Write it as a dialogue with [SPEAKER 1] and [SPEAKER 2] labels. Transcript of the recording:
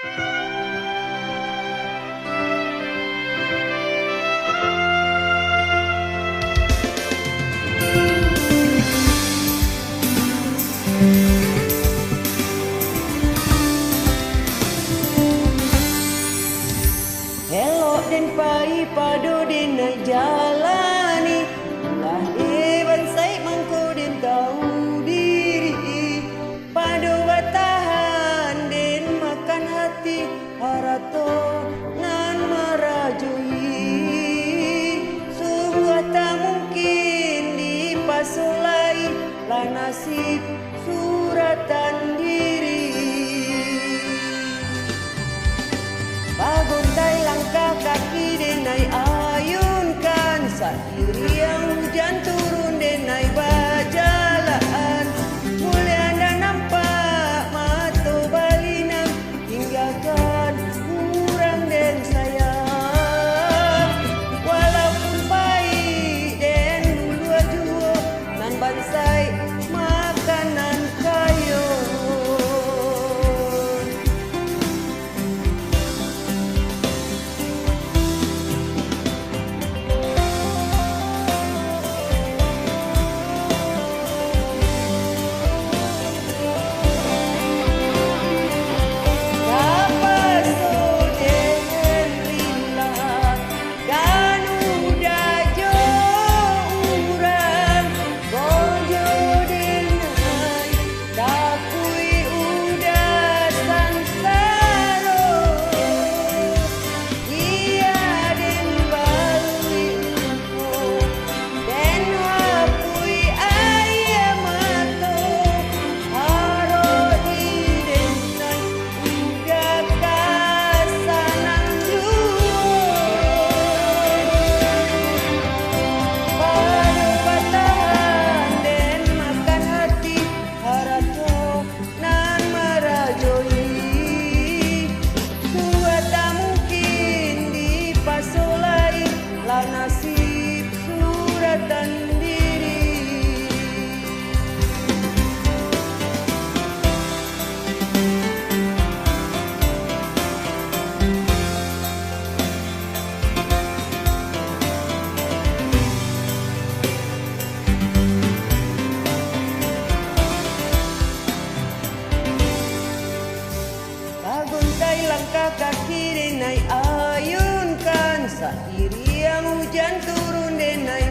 [SPEAKER 1] Elok dan pai padu den jalani lah dewan sai mangko den tahu diri padu batahan den makan hati harato nan marajui sungguh tak mungkin dipasolai lah nasib suratan diri. Paguntai langkah kaki denai ayunkan sendiri yang hujan turun denai berjalan mulai anda nampak mata balinang tinggalkan kurang dan sayang walaupun baik dan dua jua nan bansai makanan kayu. Nasib suratan diri. Paguntai langkah kaki denai ayunkan sendiri yang hujan turun denai